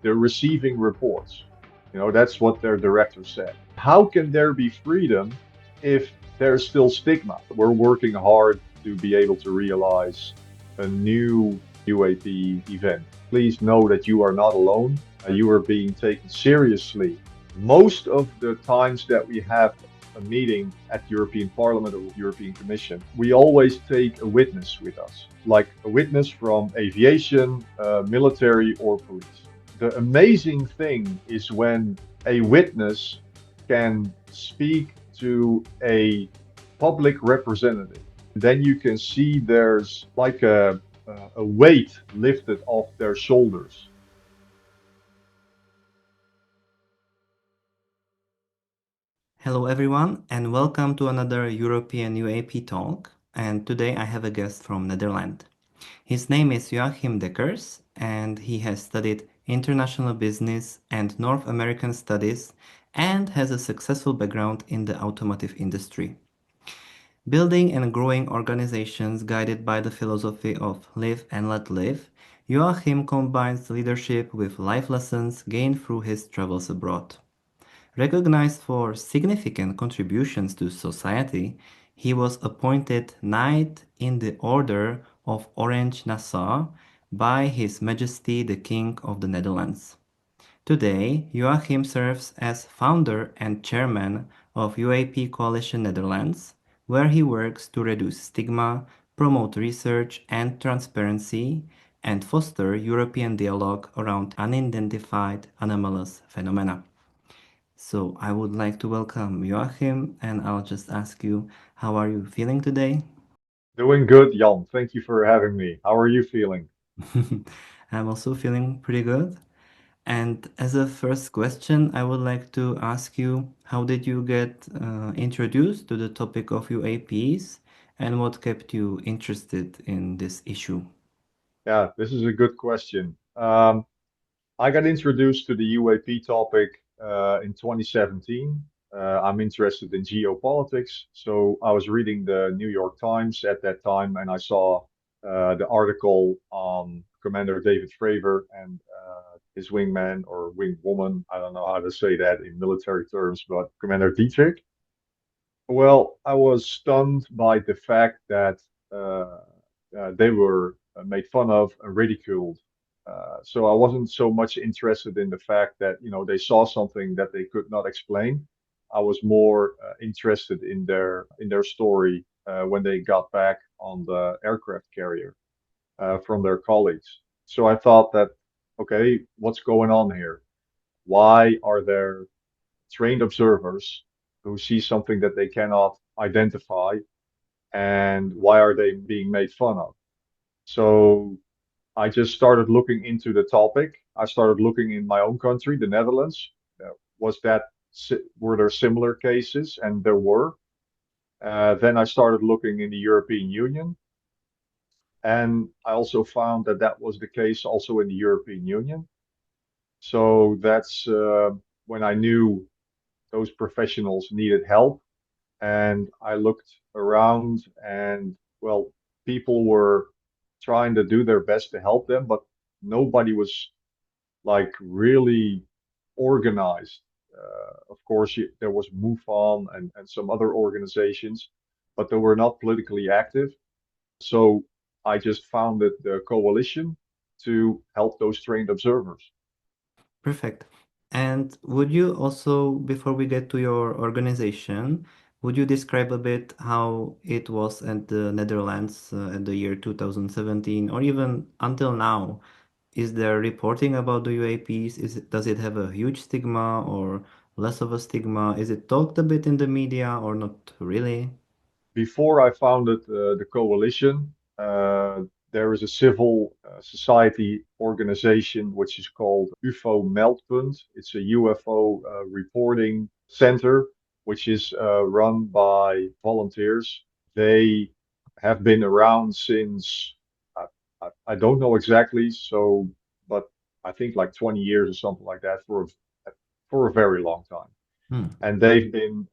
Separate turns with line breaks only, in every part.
They're receiving reports. That's what their director said. How can there be freedom if there's still stigma? We're working hard to be able to realize a new UAP event. Please know that you are not alone. You are being taken seriously. Most of the times that we have a meeting at European Parliament or European Commission, we always take a witness with us, like a witness from aviation, military, or police. The amazing thing is when a witness can speak to a public representative. Then you can see there's like a weight lifted off their shoulders.
Hello, everyone, and welcome to another European UAP Talk. And today I have a guest from Netherlands. His name is Joachim Dekkers, and he has studied international business and North American studies and has a successful background in the automotive industry. Building and growing organizations guided by the philosophy of live and let live, Joachim combines leadership with life lessons gained through his travels abroad. Recognized for significant contributions to society, he was appointed Knight in the Order of Orange-Nassau by His Majesty the King of the Netherlands. Today, Joachim serves as founder and chairman of UAP Coalition Netherlands, where he works to reduce stigma, promote research and transparency, and foster European dialogue around unidentified anomalous phenomena. So I would like to welcome Joachim, and I'll just ask you, how are you feeling today?
Doing good, Jan. Thank you for having me. How are you feeling?
I'm also feeling pretty good. And as a first question, I would like to ask you, how did you get introduced to the topic of UAPs, and what kept you interested in this issue?
Yeah, this is a good question. I got introduced to the UAP topic in 2017. I'm interested in geopolitics, so I was reading the New York Times at that time, and I saw the article on Commander David Fravor and his wingman or wingwoman. I don't know how to say that in military terms, but Commander Dietrich. Well, I was stunned by the fact that uh, they were made fun of and ridiculed. So I wasn't so much interested in the fact that, they saw something that they could not explain. I was more interested in their story when they got back on the aircraft carrier from their colleagues. So I thought that, okay, what's going on here? Why are there trained observers who see something that they cannot identify, and why are they being made fun of? So I just started looking into the topic. I started looking in my own country, the Netherlands. Was that were there similar cases? And there were. Then I started looking in the European Union, and I also found that that was the case also in the European Union. So that's when I knew those professionals needed help. And I looked around, and well, people were trying to do their best to help them, but nobody was like really organized. Of course, there was MUFON and some other organizations, but they were not politically active. So I just founded the coalition to help those trained observers.
Perfect. And would you also, before we get to your organization, would you describe a bit how it was at the Netherlands at the year 2017 or even until now? Is there reporting about the UAPs? Does it have a huge stigma or less of a stigma? Is it talked a bit in the media or not really?
Before I founded the coalition, there is a civil society organization which is called UFO Meldpunt. It's a UFO reporting center which is run by volunteers. They have been around since I, I don't know exactly, so but I think like 20 years or something like that for a very long time,
Hmm.
and they've been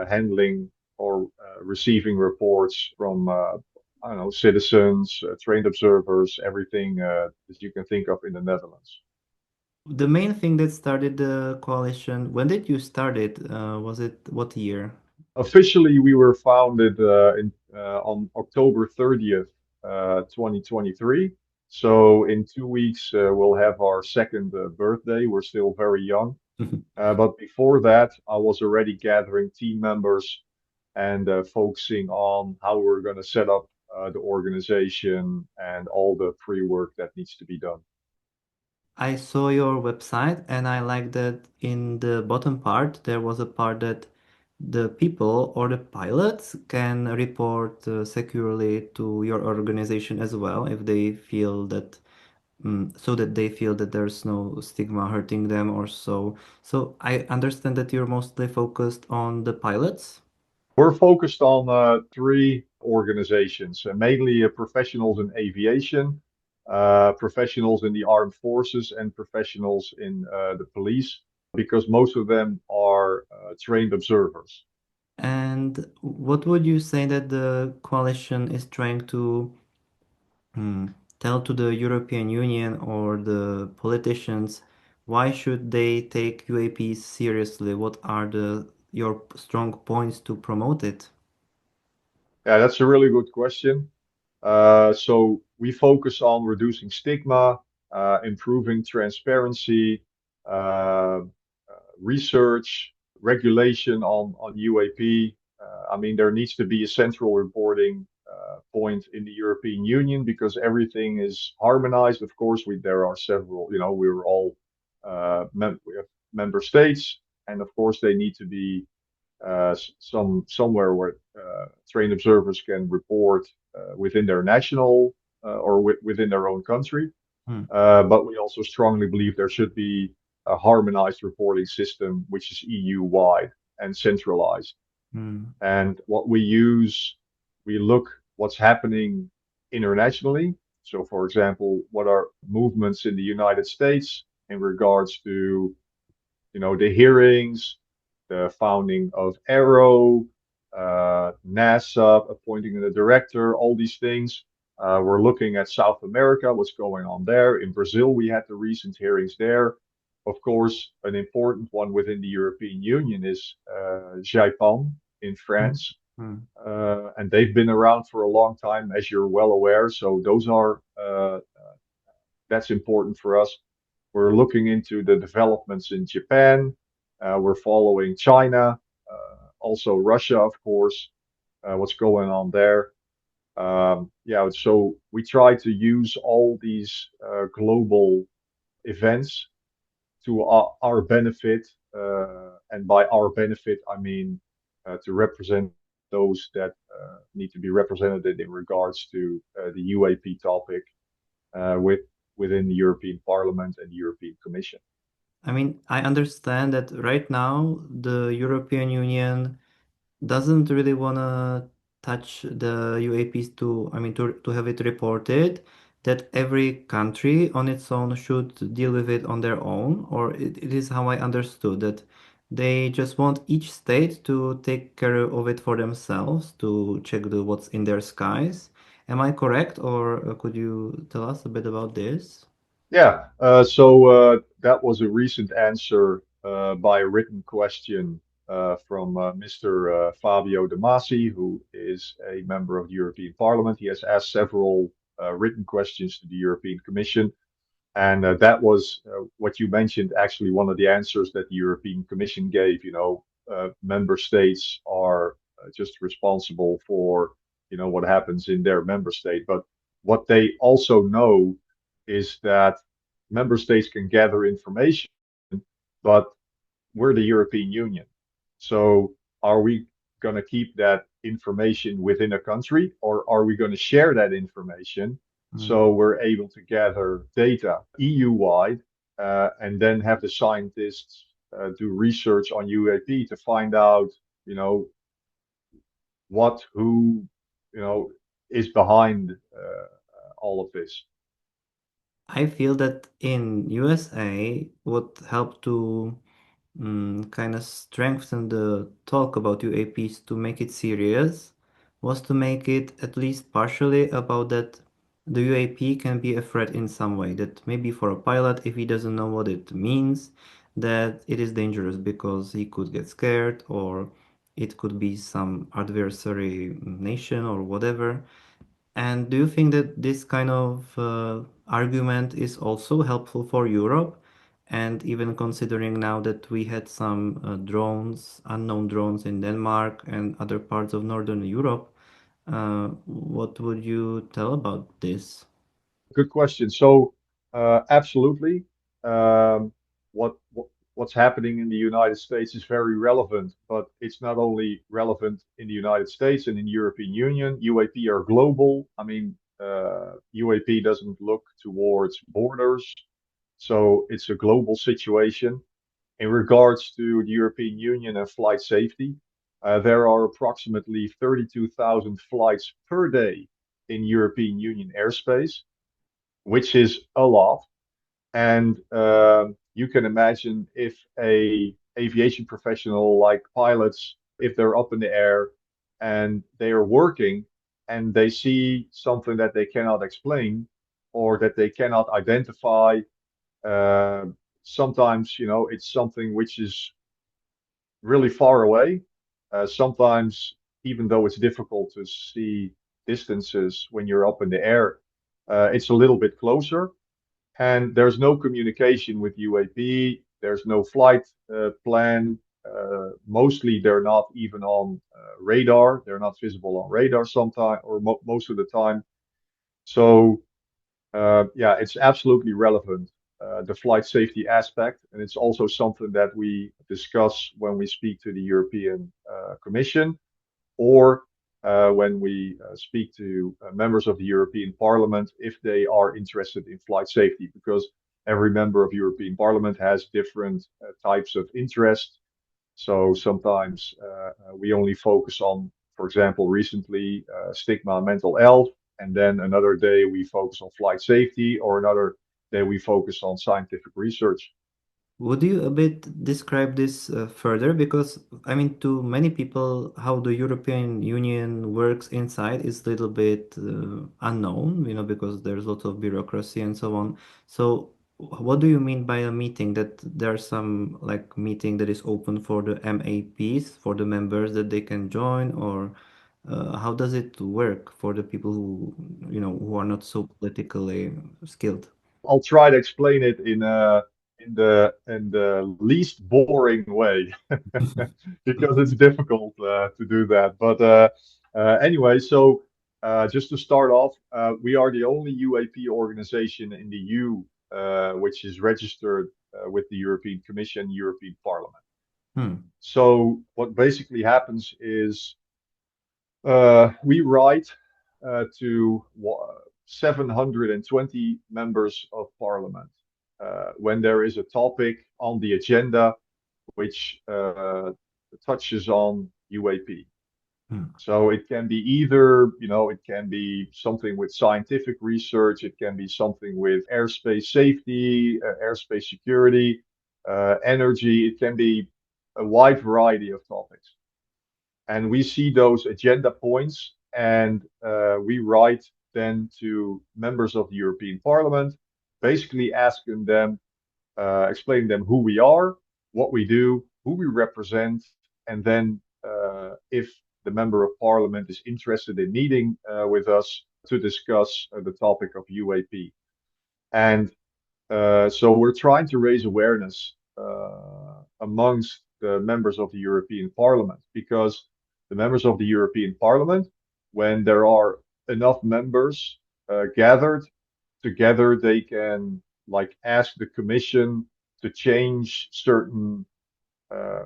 handling or receiving reports from I don't know, citizens, trained observers, everything that you can think of in the Netherlands.
The main thing that started the coalition, when did you start it? Was it what year?
Officially, we were founded on October 30th, 2023. So in 2 weeks, we'll have our second birthday. We're still very young. But before that, I was already gathering team members and focusing on how we're going to set up the organization and all the pre-work that needs to be done.
I saw your website and I like that in the bottom part there was a part that the people or the pilots can report securely to your organization as well if they feel that so that they feel that there's no stigma hurting them or so. So I understand that you're mostly focused on the pilots.
We're focused on three organizations, mainly professionals in aviation, professionals in the armed forces, and professionals in the police, because most of them are trained observers.
And what would you say that the coalition is trying to Hmm. Tell to the European Union or the politicians why should they take UAPs seriously? What are the your strong points to promote it?
Yeah, that's a really good question. So we focus on reducing stigma, improving transparency, uh, research, regulation on UAP. I mean, there needs to be a central reporting point in the European Union because everything is harmonized. Of course, there are several, we're all we have member states, and of course, they need to be somewhere where trained observers can report within their national or within their own country.
Hmm.
But we also strongly believe there should be a harmonized reporting system, which is EU-wide and centralized.
Hmm.
And what we use, we look what's happening internationally. So, for example, what are movements in the United States in regards to, the hearings, the founding of Aero, NASA appointing a director, all these things. We're looking at South America, what's going on there. In Brazil, we had the recent hearings there. Of course, an important one within the European Union is Japan in
Hmm.
France.
Hmm.
And they've been around for a long time, as you're well aware. So that's important for us. We're looking into the developments in Japan. We're following China, also Russia, of course, what's going on there. Yeah, so we try to use all these global events to our benefit. And by our benefit, I mean to represent those that need to be represented in regards to the UAP topic within the European Parliament and the European Commission.
I mean, I understand that right now the European Union doesn't really want to touch the UAPs to, I mean, to have it reported that every country on its own should deal with it on their own, or it is how I understood that they just want each state to take care of it for themselves to check what's in their skies. Am I correct, or could you tell us a bit about this?
Yeah, so that was a recent answer by a written question from Mr. Fabio De Masi, who is a member of the European Parliament. He has asked several written questions to the European Commission, and that was what you mentioned, actually, one of the answers that the European Commission gave. Member states are just responsible for, what happens in their member state. But what they also know is that member states can gather information, but we're the European Union. So are we going to keep that information within a country, or are we going to share that information
Mm.
so we're able to gather data EU-wide and then have the scientists do research on UAP to find out, who, is behind all of this.
I feel that in USA, what helped to kind of strengthen the talk about UAPs to make it serious was to make it at least partially about that the UAP can be a threat in some way. That maybe for a pilot, if he doesn't know what it means, that it is dangerous because he could get scared, or it could be some adversary nation or whatever. And do you think that this kind of argument is also helpful for Europe? And even considering now that we had some drones, unknown drones in Denmark and other parts of Northern Europe, what would you tell about this?
Good question. So, absolutely, um, what's happening in the United States is very relevant, but it's not only relevant in the United States and in the European Union. UAP are global. I mean, UAP doesn't look towards borders, so it's a global situation. In regards to the European Union and flight safety, there are approximately 32,000 flights per day in European Union airspace, which is a lot. And you can imagine if a aviation professional like pilots, if they're up in the air and they are working and they see something that they cannot explain or that they cannot identify, uh, sometimes it's something which is really far away. Sometimes, even though it's difficult to see distances when you're up in the air, it's a little bit closer. And there's no communication with UAP. There's no flight plan. Mostly, they're not even on radar. They're not visible on radar sometimes, or most of the time. So, yeah, it's absolutely relevant, the flight safety aspect, and it's also something that we discuss when we speak to the European Commission, or when we speak to members of the European Parliament if they are interested in flight safety, because every member of European Parliament has different types of interest. So sometimes we only focus on, for example, recently stigma, mental health, and then another day we focus on flight safety, or another day we focus on scientific research.
Would you a bit describe this further? Because, I mean, to many people, how the European Union works inside is a little bit unknown, because there's lots of bureaucracy and so on. So, what do you mean by a meeting? That there's some like meeting that is open for the MEPs, for the members that they can join, or how does it work for the people who are not so politically skilled?
I'll try to explain it in the least boring way because it's difficult to do that. But anyway, so just to start off, we are the only UAP organization in the EU which is registered with the European Commission, European Parliament.
Hmm.
So what basically happens is we write to 720 members of parliament when there is a topic on the agenda which touches on UAP.
Hmm.
So it can be either, it can be something with scientific research, it can be something with airspace safety, airspace security, energy, it can be a wide variety of topics. And we see those agenda points and we write then to members of the European Parliament, basically asking them, explaining them who we are, what we do, who we represent, and then if the member of Parliament is interested in meeting with us to discuss the topic of UAP. And so we're trying to raise awareness amongst the members of the European Parliament, because the members of the European Parliament, when there are enough members gathered together, they can like ask the Commission to change certain uh,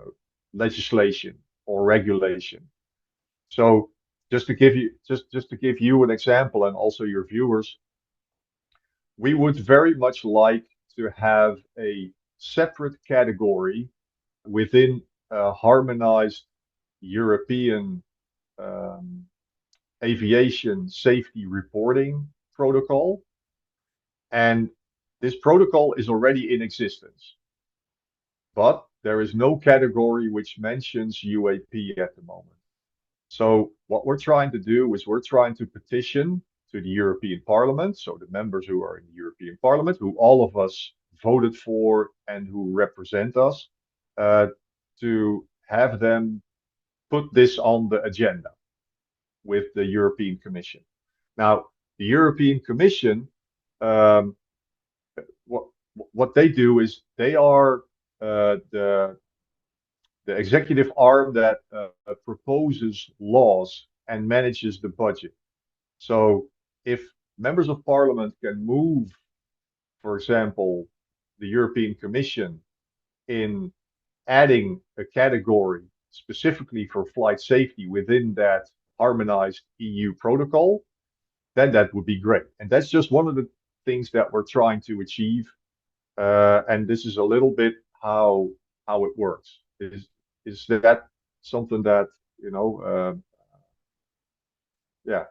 legislation or regulation. So just to give you an example, and also your viewers, we would very much like to have a separate category within a harmonized European um, aviation safety reporting protocol. And this protocol is already in existence, but there is no category which mentions UAP at the moment. So what we're trying to do is we're trying to petition to the European Parliament, so the members who are in the European Parliament, who all of us voted for and who represent us, uh, to have them put this on the agenda with the European Commission. Now, the European Commission, um, what what they do is they are the executive arm that proposes laws and manages the budget. So if members of parliament can move, for example, the European Commission in adding a category specifically for flight safety within that harmonized EU protocol, then that would be great. And that's just one of the things that we're trying to achieve. And this is a little bit how it works. Is that something that you know? Yeah.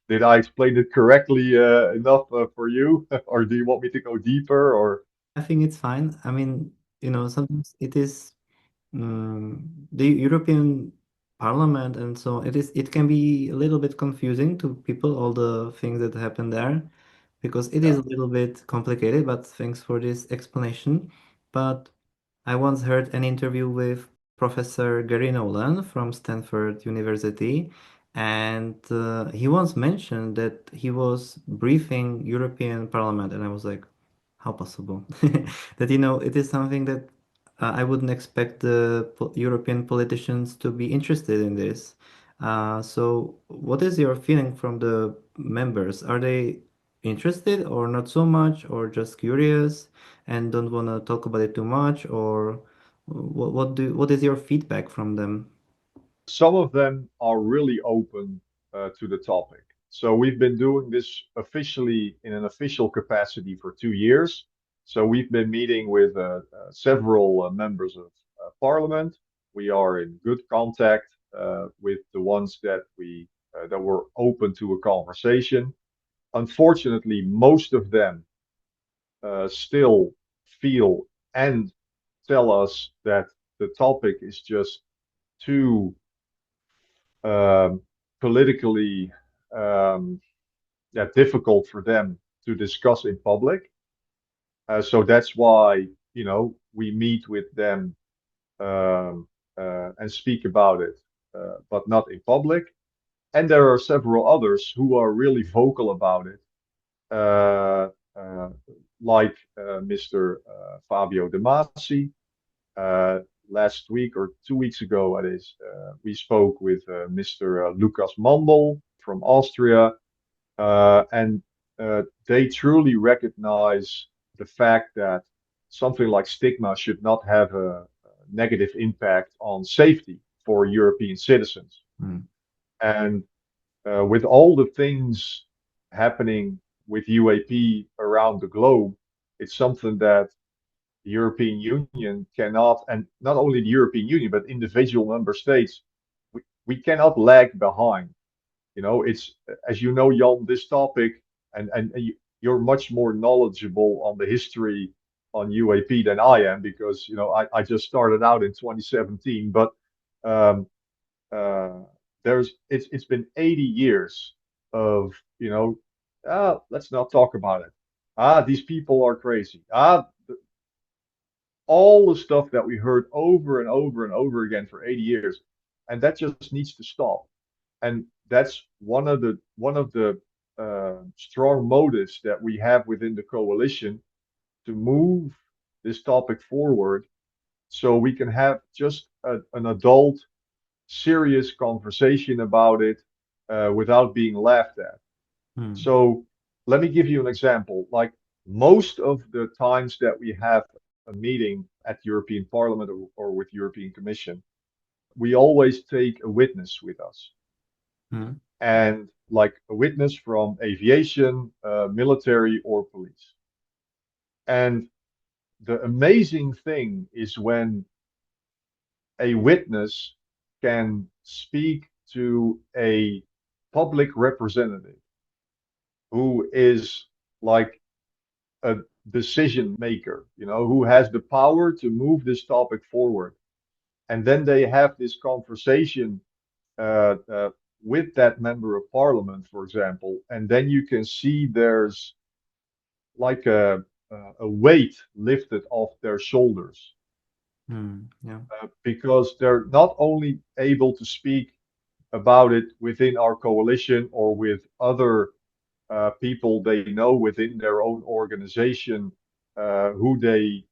Did I explain it correctly enough for you, or do you want me to go deeper? Or
I think it's fine. I mean, sometimes it is the European Parliament, and so it can be a little bit confusing to people, all the things that happen there, because it is
yeah,
a little bit complicated, but thanks for this explanation. But I once heard an interview with Professor Gary Nolan from Stanford University, and he once mentioned that he was briefing European Parliament, and I was like, how possible? That, it is something that I wouldn't expect the European politicians to be interested in this. So what is your feeling from the members? Are they interested or not so much, or just curious and don't want to talk about it too much, or what is your feedback from them?
some of them are really open to the topic. So we've been doing this officially in an official capacity for 2 years. So we've been meeting with several members of parliament. We are in good contact with the ones that were open to a conversation. Unfortunately, most of them still feel and tell us that the topic is just too um, politically yeah, difficult for them to discuss in public. So that's why, we meet with them and speak about it, but not in public. And there are several others who are really vocal about it, uh, uh, like Mr. Fabio De Masi. Uh, Last week or 2 weeks ago, it is, we spoke with Mr. Lucas Mandel from Austria, and they truly recognize the fact that something like stigma should not have a negative impact on safety for European citizens.
Hmm.
And with all the things happening with UAP around the globe, it's something that the European Union cannot, and not only the European Union, but individual member states, we cannot lag behind. It's, as you know, Jan, this topic, and you're much more knowledgeable on the history on UAP than I am because, I just started out in 2017, but um, uh, it's been 80 years of, let's not talk about it. These people are crazy. All the stuff that we heard over and over and over again for 80 years, and that just needs to stop. And that's one of the strong motives that we have within the coalition to move this topic forward, so we can have just an adult, serious conversation about it without being laughed at.
Hmm.
So let me give you an example. Like most of the times that we have a meeting at European Parliament or with European Commission, we always take a witness with us,
Hmm.
and like a witness from aviation, military, or police. And the amazing thing is when a witness can speak to a public representative who is like a decision maker, who has the power to move this topic forward. And then they have this conversation with that member of parliament, for example, and then you can see there's like a weight lifted off their shoulders
Yeah.
because they're not only able to speak about it within our coalition or with other people they know within their own organization who they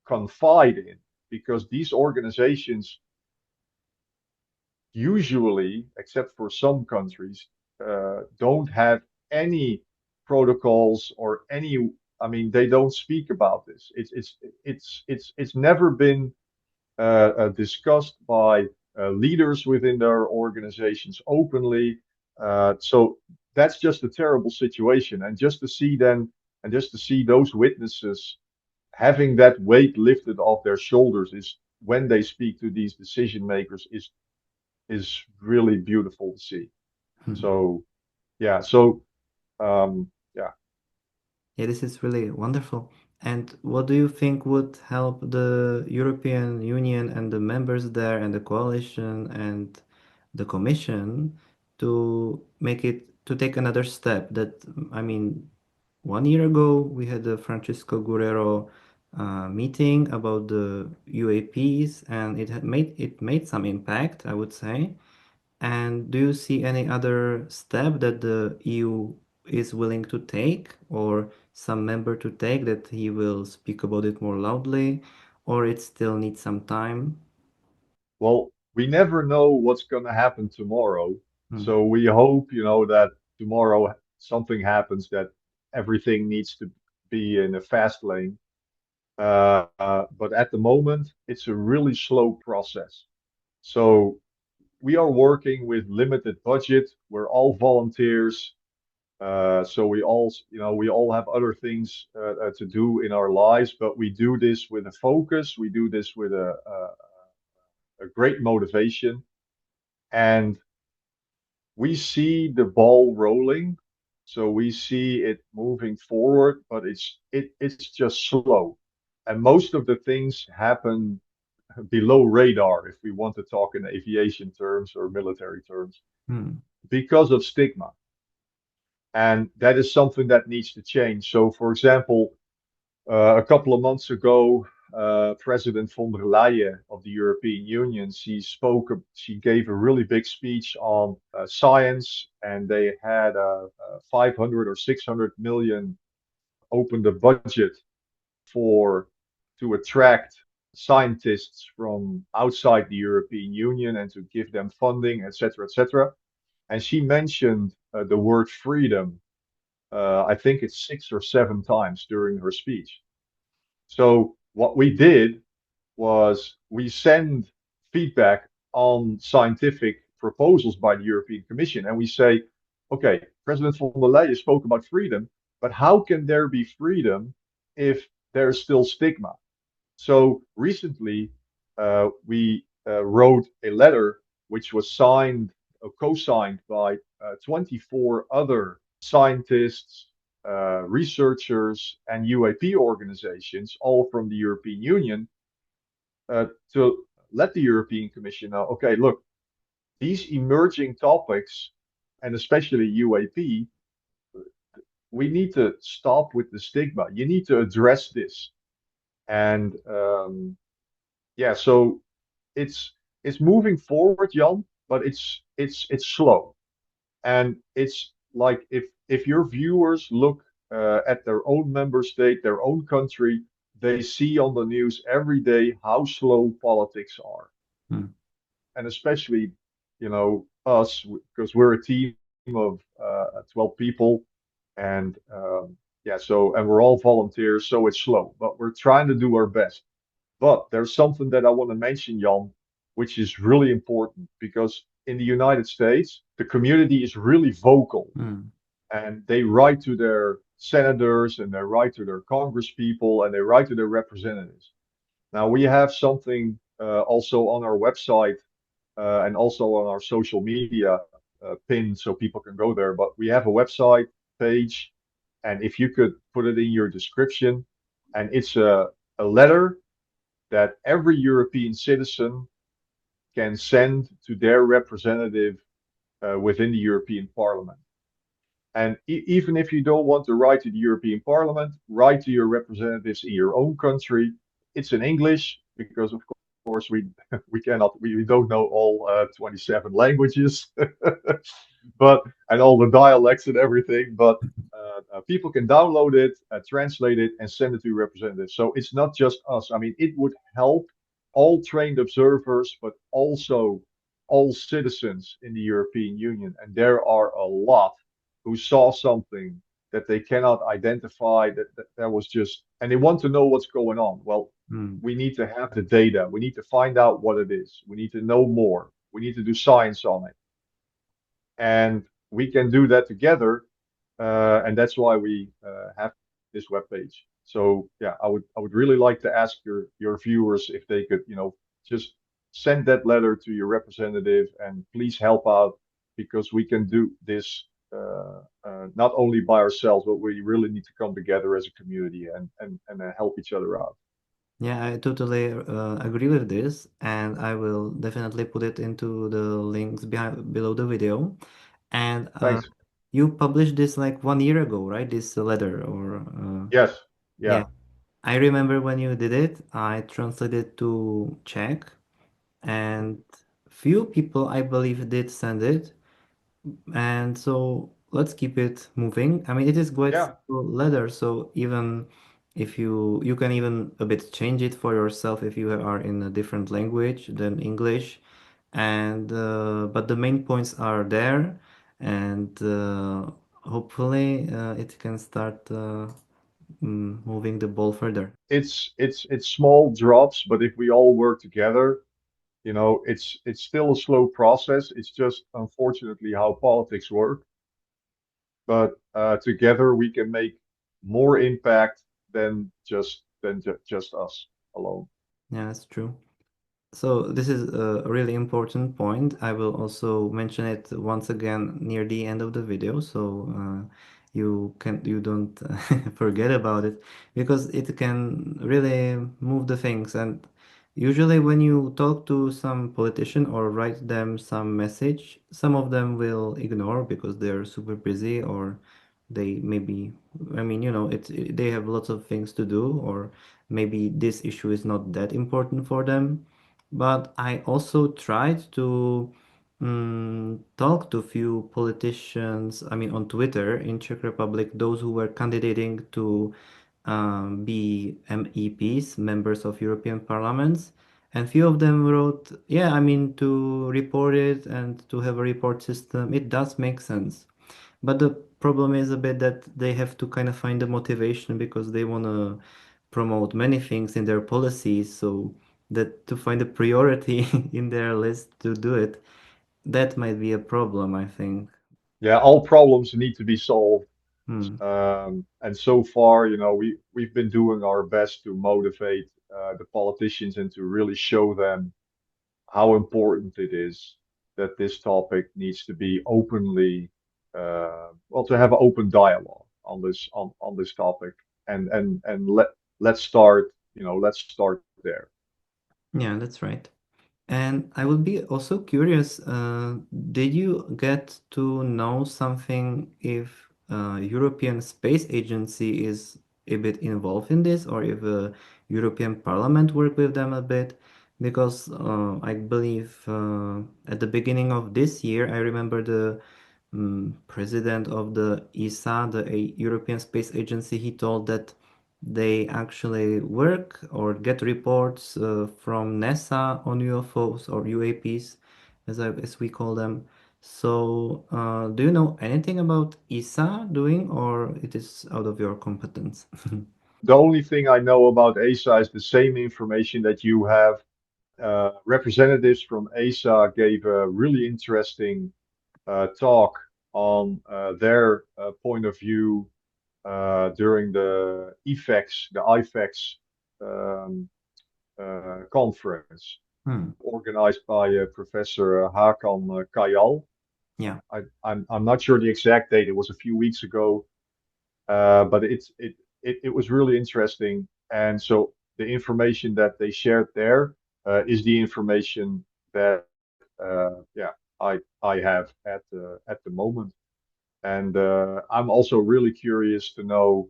confide in, because these organizations usually, except for some countries, don't have any protocols or any. I mean, they don't speak about this. It's never been discussed by leaders within their organizations openly. So that's just a terrible situation. And just to see those witnesses having that weight lifted off their shoulders is when they speak to these decision makers is really beautiful to see. So yeah, yeah.
Yeah, this is really wonderful. And what do you think would help the European Union and the members there and the coalition and the commission to make it to take another step? That I mean, 1 year ago we had the Francisco Guerrero meeting about the UAPs, and it made some impact, I would say. And do you see any other step that the EU is willing to take, or some member to take, that he will speak about it more loudly, or it still needs some time?
Well, we never know what's going to happen tomorrow.
Hmm.
So we hope, that tomorrow something happens that everything needs to be in a fast lane. But at the moment, it's a really slow process. So we are working with limited budget. We're all volunteers. So we all have other things to do in our lives, but we do this with a focus. We do this with a great motivation, and we see the ball rolling. So we see it moving forward, but it's just slow, and most of the things happen below radar, if we want to talk in aviation terms or military terms,
Hmm.
because of stigma. And that is something that needs to change. So, for example, a couple of months ago, President von der Leyen of the European Union, she gave a really big speech on science, and they had 500 or 600 million opened a budget for to attract scientists from outside the European Union and to give them funding, etc., etc. And she mentioned the word freedom. I think it's 6 or 7 times during her speech. So what we did was we send feedback on scientific proposals by the European Commission, and we say, okay, President von der Leyen spoke about freedom, but how can there be freedom if there's still stigma? So recently, we wrote a letter which was co-signed by 24 other scientists, researchers, and UAP organizations, all from the European Union, to let the European Commission know, okay, look, these emerging topics, and especially UAP, we need to stop with the stigma. You need to address this. And yeah, so it's moving forward, Jan, but it's slow. And it's like if your viewers look at their own member state, their own country, they see on the news every day how slow politics are.
Hmm.
And especially, us, because we're a team of 12 people, and yeah, so and we're all volunteers, so it's slow, but we're trying to do our best. But there's something that I want to mention, Jan, which is really important because in the United States, the community is really vocal,
Hmm.
and they write to their senators and they write to their congresspeople and they write to their representatives. Now, we have something also on our website and also on our social media pin so people can go there. But we have a website page, and if you could put it in your description, and it's a letter that every European citizen can send to their representative within the European Parliament. And even if you don't want to write to the European Parliament, write to your representatives in your own country. It's in English because, of course, we we don't know all 27 languages, but and all the dialects and everything. But people can download it, translate it, and send it to representatives. So it's not just us. I mean, it would help all trained observers, but also all citizens in the European Union, and there are a lot who saw something that they cannot identify that there was just and they want to know what's going on. Well,
Hmm.
we need to have the data. We need to find out what it is. We need to know more. We need to do science on it. And we can do that together. And that's why we have this web page. So yeah, I would really like to ask your viewers if they could, just send that letter to your representative and please help out because we can do this not only by ourselves, but we really need to come together as a community and help each other out.
Yeah, I totally agree with this, and I will definitely put it into the links behind below the video. And
Thanks.
you published this like 1 year ago, right? This letter, or
Yes.
yeah,
Yeah.
I remember when you did it. I translated to Czech, and few people, I believe, did send it. And so let's keep it moving. I mean, it is quite
Yeah.
simple letter, so even if you can even a bit change it for yourself if you are in a different language than English. And but the main points are there, and hopefully it can start moving the ball further.
It's small drops, but if we all work together, it's still a slow process. It's just unfortunately how politics work. But together we can make more impact than just us alone.
Yeah, that's true. So this is a really important point. I will also mention it once again near the end of the video, so you don't forget about it because it can really move the things. And usually when you talk to some politician or write them some message, some of them will ignore because they're super busy or they maybe, I mean, they have lots of things to do, or maybe this issue is not that important for them. But I also tried to talk to few politicians, I mean, on Twitter in Czech Republic, those who were candidating to be MEPs, members of European parliaments. And few of them wrote, yeah, I mean, to report it and to have a report system, it does make sense. But the problem is a bit that they have to kind of find the motivation because they want to promote many things in their policies. So that to find a priority in their list to do it, that might be a problem, I think.
Yeah, all problems need to be solved.
Hmm.
And so far, we've been doing our best to motivate the politicians and to really show them how important it is that this topic needs to be openly, well, to have an open dialogue on this topic, and let's start there.
Yeah, that's right. And I would be also curious, did you get to know something if European Space Agency is a bit involved in this, or if European Parliament work with them a bit? Because I believe at the beginning of this year, I remember the president of the ESA, the European Space Agency, he told that they actually work or get reports from NASA on UFOs or UAPs, as we call them. So, do you know anything about ESA doing, or it is out of your competence?
The only thing I know about ASA is the same information that you have. Representatives from ASA gave a really interesting talk on their point of view during the IFEX um, conference
Hmm.
organized by Professor Hakan Kayal.
Yeah.
I'm not sure the exact date. It was a few weeks ago, but it was really interesting. And so the information that they shared there is the information that yeah I have at the moment. And I'm also really curious to know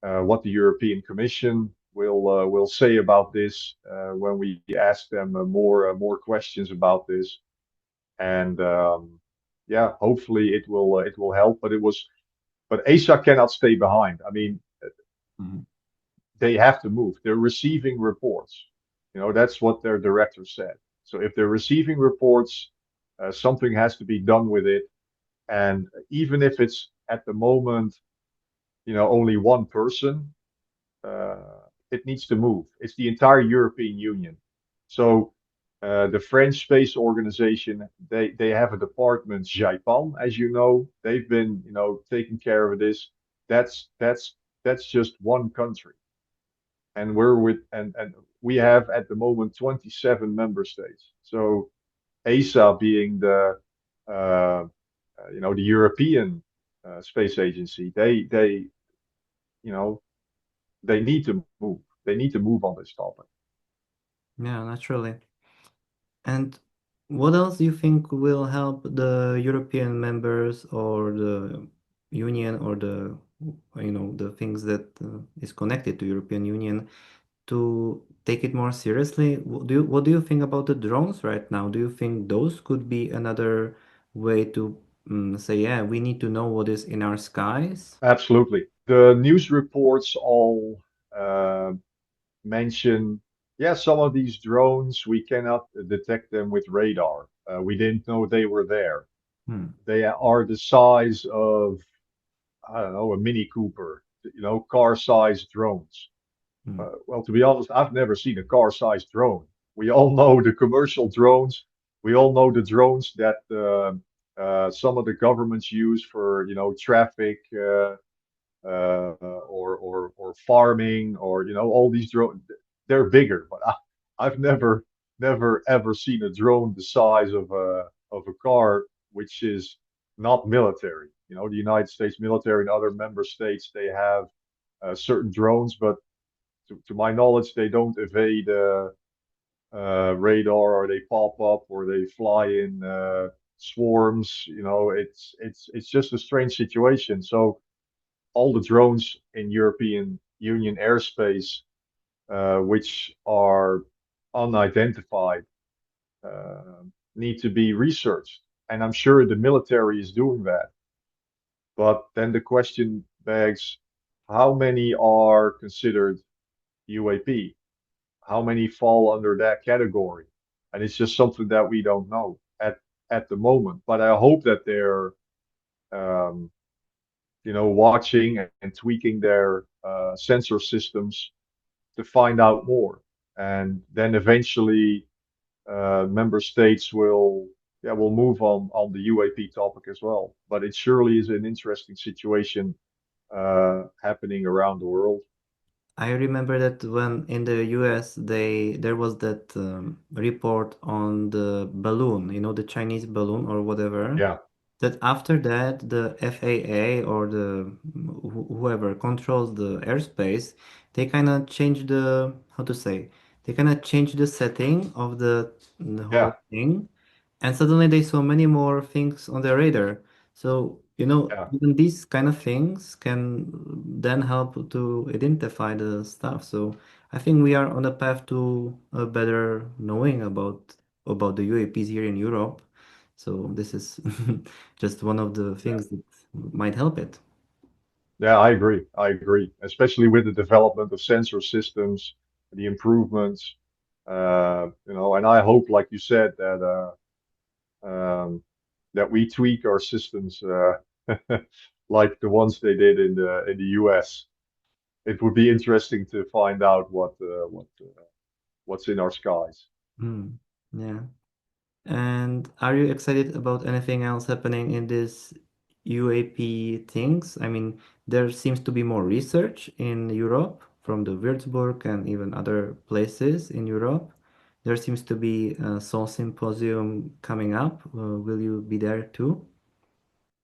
what the European Commission will say about this when we ask them more questions about this. And yeah, hopefully it will help. But ASA cannot stay behind. I mean,
Mhm.
they have to move. They're receiving reports. You know, that's what their director said. So if they're receiving reports, something has to be done with it. And even if it's at the moment, you know, only one person, it needs to move. It's the entire European Union. So the French space organization, they have a department, Japan, as you know. They've been, you know, taking care of this. That's that's that's just one country, and and we have at the moment 27 member states. So ESA being the you know, the European Space Agency, they you know, they need to move. They need to move on this topic.
Yeah, naturally. And what else do you think will help the European members or the Union or the the things that is connected to European Union to take it more seriously? What do you think about the drones right now? Do you think those could be another way to say, yeah, we need to know what is in our skies?
Absolutely. The news reports all mention, yeah, some of these drones, we cannot detect them with radar. We didn't know they were there.
Hmm.
They are the size of, I don't know, a Mini Cooper, you know, car-sized drones.
Hmm.
Well, to be honest, I've never seen a car-sized drone. We all know the commercial drones. We all know the drones that some of the governments use for, you know, traffic or farming or, you know, all these drones. They're bigger, but I've never ever seen a drone the size of a car, which is not military. You know, the United States military and other member states, they have certain drones, but to my knowledge, they don't evade radar, or they pop up, or they fly in swarms. You know, it's just a strange situation. So all the drones in European Union airspace, which are unidentified, uh, need to be researched, and I'm sure the military is doing that. But then the question begs, how many are considered UAP? How many fall under that category? And it's just something that we don't know at the moment. But I hope that they're um, you know, watching and tweaking their sensor systems to find out more. And then eventually, member states will, yeah, will move on the UAP topic as well. But it surely is an interesting situation happening around the world.
I remember that when in the US there was that report on the balloon, the Chinese balloon or whatever,
Yeah,
that after that the FAA or the whoever controls the airspace, they kind of changed the how to say, they kind of changed the setting of the
yeah,
whole thing, and suddenly they saw many more things on their radar. So,
yeah,
even these kind of things can then help to identify the stuff. So I think we are on a path to a better knowing about the UAPs here in Europe. So this is just one of the
yeah.
things that might help it.
Yeah, I agree. I agree, especially with the development of sensor systems, the improvements. You know, and I hope, like you said, that we tweak our systems like the ones they did in the US. It would be interesting to find out what's in our skies.
Hmm. Yeah. And are you excited about anything else happening in this UAP things? I mean, there seems to be more research in Europe from the Würzburg and even other places in Europe. There seems to be a Soul Symposium coming up. Will you be there too?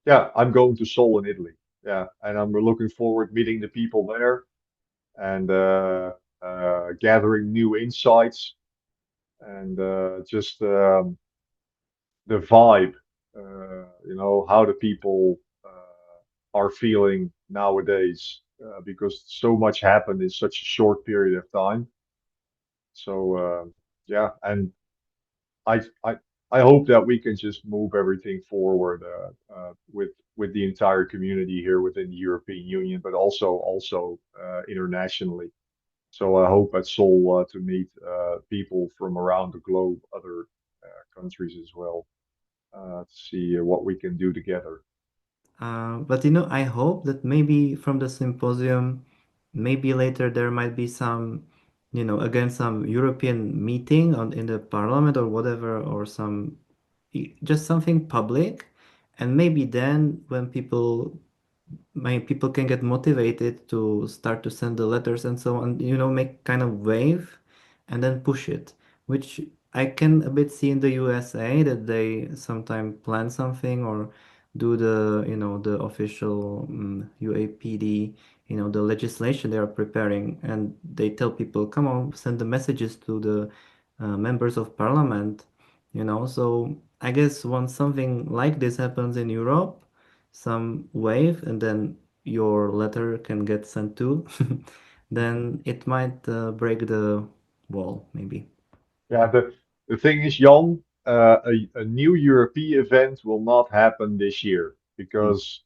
Yeah, I'm going to Seoul in Italy. Yeah, and I'm looking forward meeting the people there and gathering new insights and just the vibe. how the people are feeling nowadays, because so much happened in such a short period of time. So yeah, and I I I hope that we can just move everything forward with the entire community here within the European Union, but also internationally. So I hope at Seoul to meet people from around the globe, other countries as well, to see what we can do together.
But you know, I hope that maybe from the symposium, maybe later there might be some, you know, again some European meeting on in the parliament or whatever, or some just something public, and maybe then when people can get motivated to start to send the letters and so on, you know, make kind of wave and then push it, which I can a bit see in the USA that they sometimes plan something or do the, you know, the official UAPD, you know, the legislation they are preparing, and they tell people, come on, send the messages to the members of parliament, you know. So I guess once something like this happens in Europe, some wave, and then your letter can get sent too, then it might break the wall, maybe.
Yeah, the thing is, Jan, a new European event will not happen this year
Hmm.
because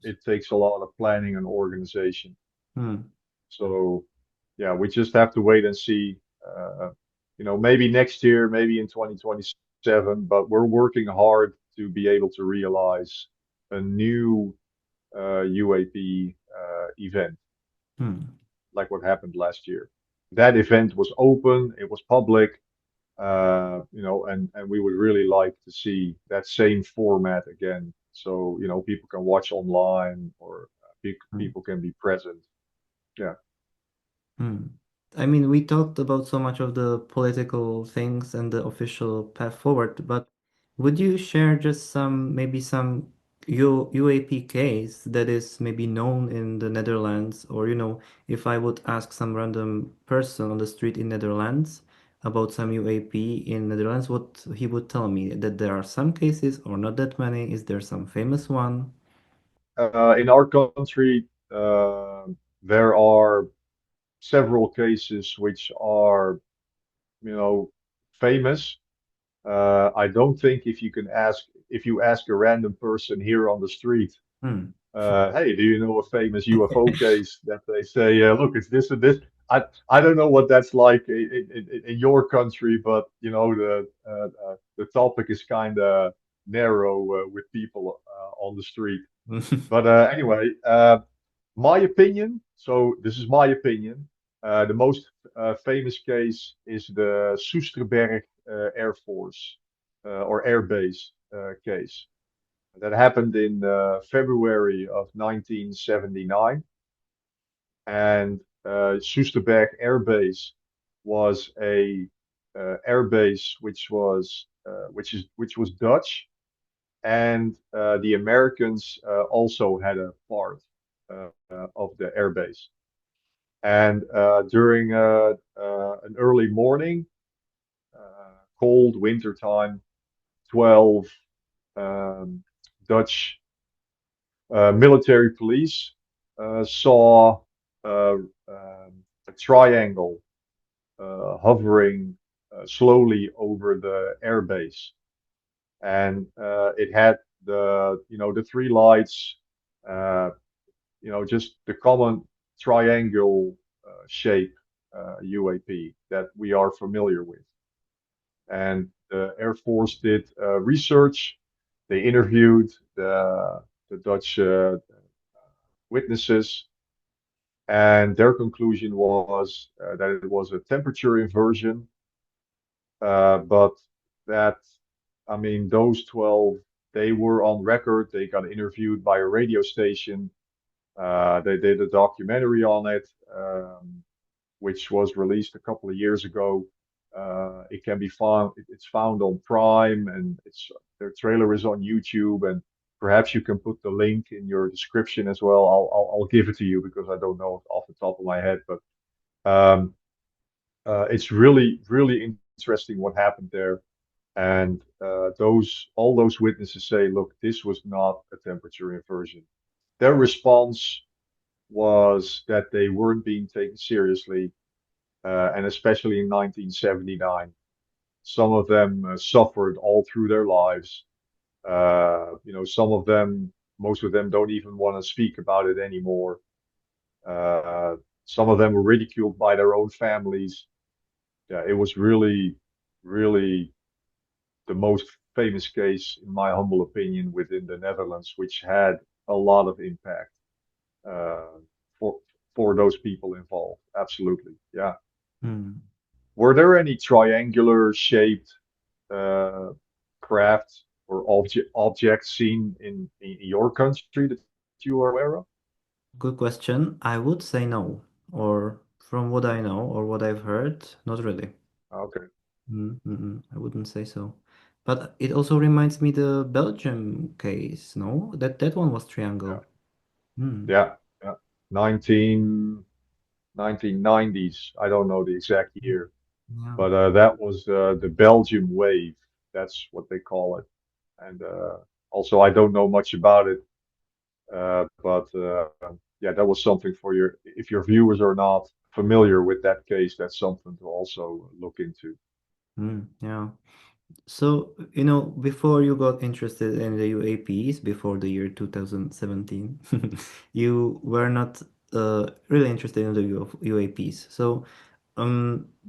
it takes a lot of planning and organization.
Hmm.
So yeah, we just have to wait and see. Maybe next year, maybe in 2027, but we're working hard to be able to realize a new UAP event
Hmm.
like what happened last year. That event was open, it was public, and we would really like to see that same format again. So, people can watch online or
Hmm.
people can be present. Yeah.
Hmm. I mean, we talked about so much of the political things and the official path forward, but would you share just some, maybe some UAP case that is maybe known in the Netherlands? Or, you know, if I would ask some random person on the street in Netherlands about some UAP in Netherlands, what he would tell me, that there are some cases or not that many? Is there some famous one?
In our country, there are several cases which are, you know, famous. I don't think if you ask a random person here on the street,
Hmm.
hey, do you know a famous UFO case that they say, look, it's this and this. I don't know what that's like in your country, but the topic is kind of narrow with people on the street. But anyway, my opinion. So this is my opinion. The most famous case is the Soesterberg Air Force or Air Base case that happened in February of 1979, and Soesterberg Air Base was a air base which was Dutch, and the Americans also had a part of the air base. And during an early morning, cold winter time, 12 um, Dutch military police saw a triangle hovering slowly over the airbase, and it had the three lights, uh, just the common triangle shape UAP that we are familiar with. And the Air Force did research. They interviewed the Dutch witnesses, and their conclusion was that it was a temperature inversion, but that, I mean, those 12, they were on record. They got interviewed by a radio station. They did a documentary on it, which was released a couple of years ago. It can be found. It's found on Prime, and their trailer is on YouTube. And perhaps you can put the link in your description as well. I'll give it to you because I don't know it off the top of my head. But it's really really interesting what happened there. And those all those witnesses say, look, this was not a temperature inversion. Their response was that they weren't being taken seriously, and especially in 1979, some of them suffered all through their lives. Some of them, most of them, don't even want to speak about it anymore. Uh, some of them were ridiculed by their own families. Yeah, it was really, really the most famous case, in my humble opinion, within the Netherlands, which had a lot of impact uh, for for those people involved. Absolutely, yeah.
Hmm.
Were there any triangular shaped uh, craft or objects seen in your country that you are aware of?
Good question. I would say no, or from what I know or what I've heard, not really.
Okay,
I wouldn't say so. But it also reminds me the Belgium case, no? That one was
yeah,
triangle. Hmm.
yeah, yeah. 19, 1990s. I don't know the exact year,
Yeah.
but that was the Belgium wave. That's what they call it. And also, I don't know much about it, but yeah, that was something for your, if your viewers are not familiar with that case, that's something to also look into.
Yeah. So, before you got interested in the UAPs before the year 2017, you were not really interested in the UAPs. So,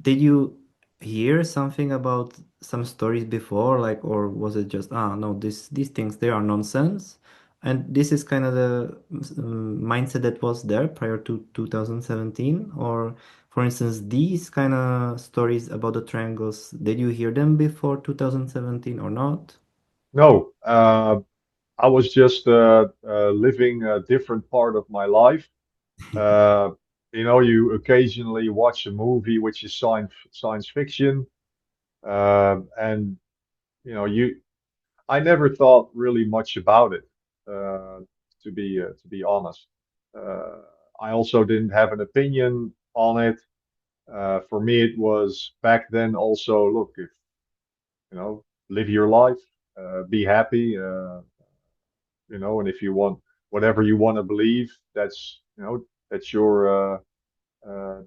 did you hear something about some stories before, like, or was it just, no, these things, they are nonsense? And this is kind of the mindset that was there prior to 2017, or for instance, these kind of stories about the triangles, did you hear them before 2017 or not?
No, I was just living a different part of my life. Uh, you occasionally watch a movie which is science fiction, and you I never thought really much about it, uh, to be honest. Uh, I also didn't have an opinion on it. For me, it was back then also, look, if live your life, be happy, and if you want whatever you want to believe, that's your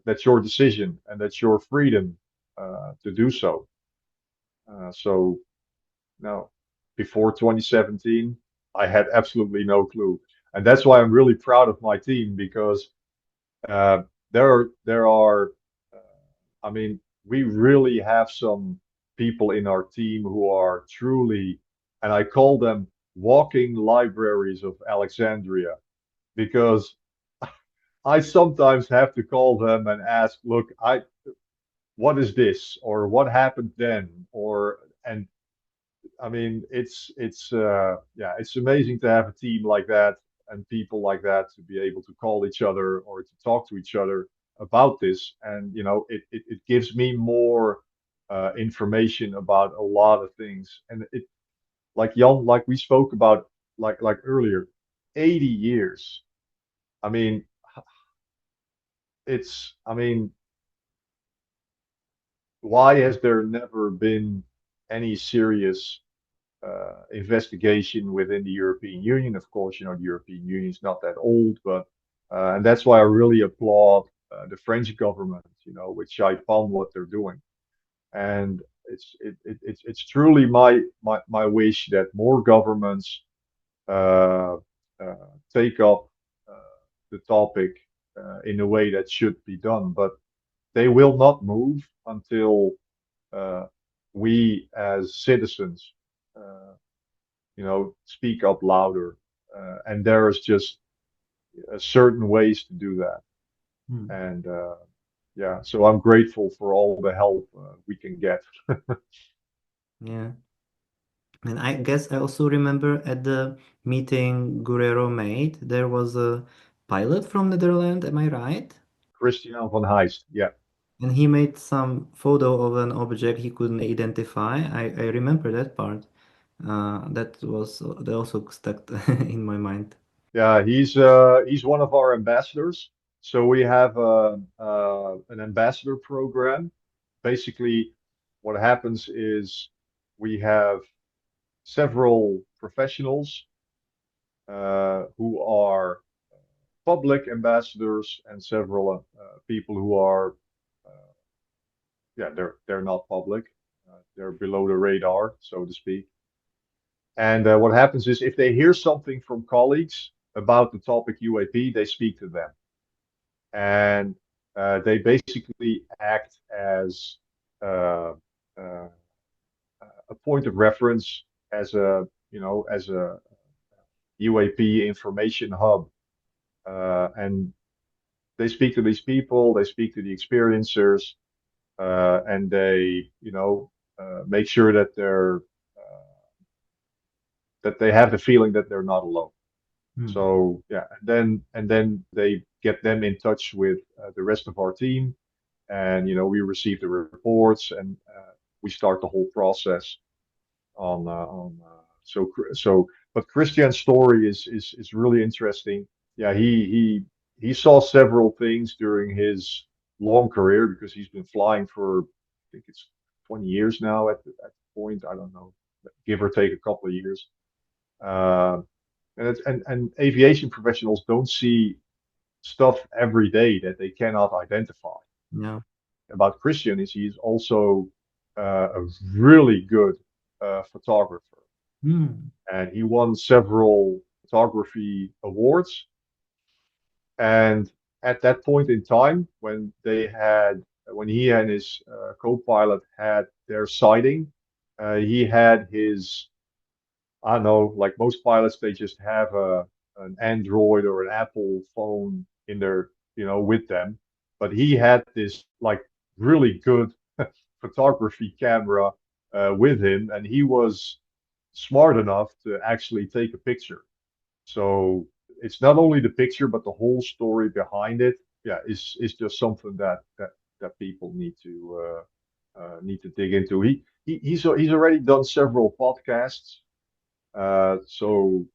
that's your decision and that's your freedom to do so. So no, before 2017, I had absolutely no clue, and that's why I'm really proud of my team because uh, there are, I mean, we really have some people in our team who are truly, and I call them walking libraries of Alexandria because I sometimes have to call them and ask, look, what is this, or what happened then, and I mean, it's amazing to have a team like that and people like that to be able to call each other or to talk to each other about this. And it gives me more information about a lot of things. And like Jan, like we spoke about, like earlier, 80 years. I mean, I mean, why has there never been any serious investigation within the European Union? Of course, the European Union is not that old, but and that's why I really applaud the French government, with Jaipam what they're doing. And it's truly my wish that more governments uh, take up the topic in a way that should be done, but they will not move until uh, we as citizens uh, speak up louder. And there is just certain ways to do that.
Hmm.
And yeah, so I'm grateful for all the help we can get.
Yeah. And I guess I also remember at the meeting Guerrero made, there was a pilot from Netherlands, am I right?
Christiaan van Heijst, yeah.
And he made some photo of an object he couldn't identify. I remember that part. That also stuck in my mind.
Yeah, he's one of our ambassadors. So we have an ambassador program. Basically, what happens is we have several professionals who are public ambassadors and several people who are, uh, yeah, they're not public. They're below the radar, so to speak. And what happens is if they hear something from colleagues about the topic UAP, they speak to them. And they basically act as uh, uh, a point of reference, as a UAP information hub. And they speak to these people, they speak to the experiencers, and they, make sure that they have the feeling that they're not alone.
Hmm.
So yeah, and then they get them in touch with the rest of our team, and we receive the reports, and we start the whole process on so. But Christian's story is really interesting. Yeah, he saw several things during his long career because he's been flying for, I think it's 20 years now at the point. I don't know, give or take a couple of years. Uh, and aviation professionals don't see stuff every day that they cannot identify.
Yeah.
About Christian is he's also a really good photographer,
Hmm.
and he won several photography awards. And at that point in time, when he and his co-pilot had their sighting, he had his, I don't know, like most pilots, they just have an Android or an Apple phone in their, with them. But he had this like really good photography camera with him, and he was smart enough to actually take a picture. So it's not only the picture, but the whole story behind it. Yeah, is just something that people need to dig into. He's already done several podcasts. So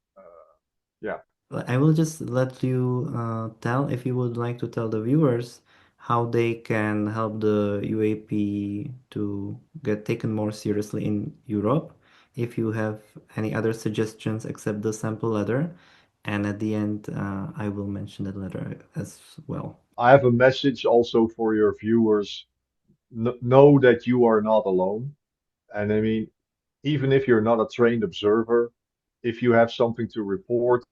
yeah,
I will just let you tell if you would like to tell the viewers how they can help the UAP to get taken more seriously in Europe. If you have any other suggestions except the sample letter, and at the end, I will mention that letter as well.
I have a message also for your viewers. Know that you are not alone. And I mean, even if you're not a trained observer, if you have something to report,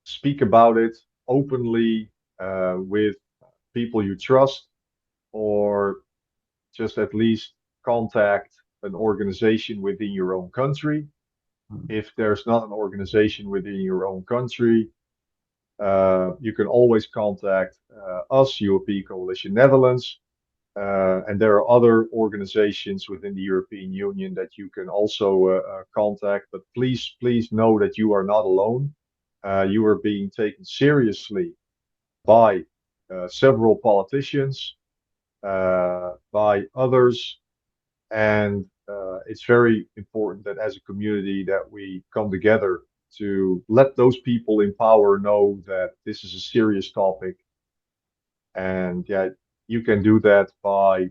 speak about it openly with people you trust, or just at least contact an organization within your own country.
Mm.
If there's not an organization within your own country, you can always contact us, UAP Coalition Netherlands. And there are other organizations within the European Union that you can also contact. But please know that you are not alone. You are being taken seriously by several politicians, by others, and it's very important that as a community that we come together to let those people in power know that this is a serious topic. And yeah, you can do that by,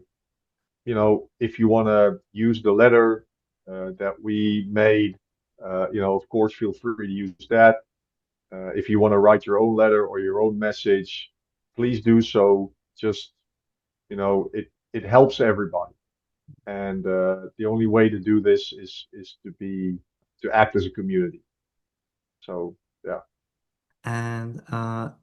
if you want to use the letter that we made, of course, feel free to use that. If you want to write your own letter or your own message, please do so. Just, it helps everybody. And the only way to do this is to act as a community. So yeah,
And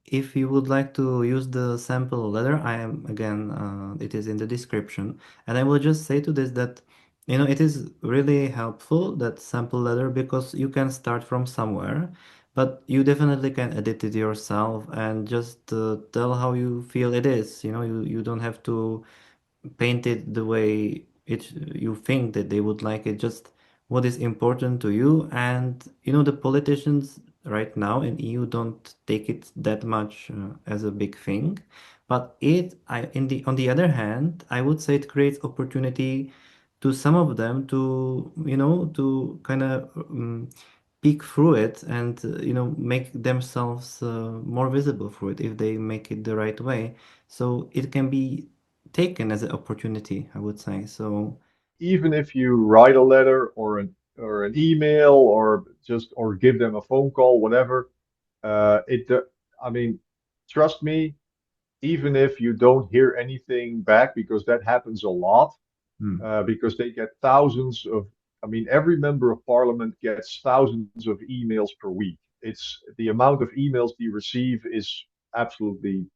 if you would like to use the sample letter, I am again, it is in the description. And I will just say to this that, it is really helpful that sample letter because you can start from somewhere, but you definitely can edit it yourself and just tell how you feel it is. You don't have to paint it the way it you think that they would like it, just what is important to you. And the politicians right now in EU don't take it that much as a big thing, but it I in the on the other hand, I would say it creates opportunity to some of them to to kind of peek through it and make themselves more visible through it if they make it the right way. So it can be taken as an opportunity, I would say. So
even if you write a letter or an email or give them a phone call, whatever, I mean, trust me, even if you don't hear anything back, because that happens a lot,
Mm.
because they get thousands of, I mean, every member of parliament gets thousands of emails per week. It's the amount of emails they receive is absolutely,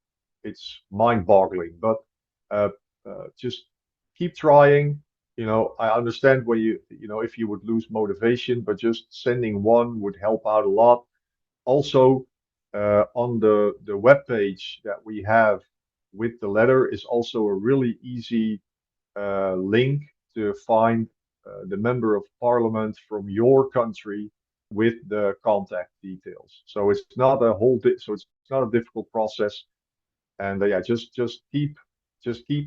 it's mind-boggling. But uh, just keep trying. I understand when if you would lose motivation, but just sending one would help out a lot. Also, on the web page that we have with the letter is also a really easy link to find the member of parliament from your country with the contact details. So it's not a so it's not a difficult process. And yeah, just keep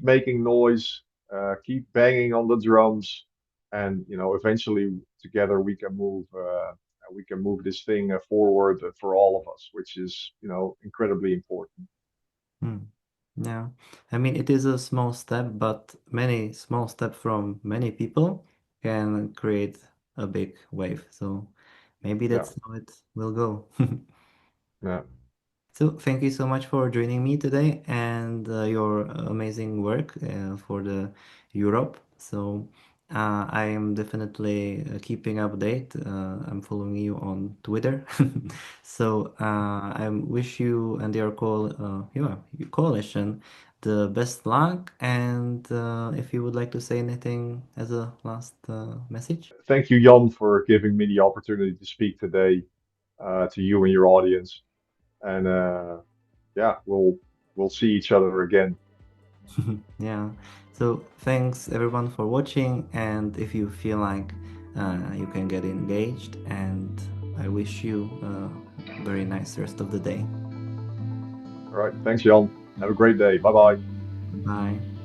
making noise, keep banging on the drums, and eventually together we can move this thing forward for all of us, which is incredibly important.
Mm. Yeah, I mean, it is a small step, but many small steps from many people can create a big wave. So maybe
Yeah,
that's how it will go.
yeah.
So thank you so much for joining me today and your amazing work for the Europe. So I am definitely keeping update. I'm following you on Twitter. So I wish you and your coalition the best luck. And if you would like to say anything as a last message.
Thank you, Jan, for giving me the opportunity to speak today to you and your audience. And yeah, we'll see each other again.
Yeah. So thanks everyone for watching, and if you feel like you can get engaged, and I wish you a very nice rest of the day.
All right. Thanks, Jan. Have a great day. Bye bye.
Bye.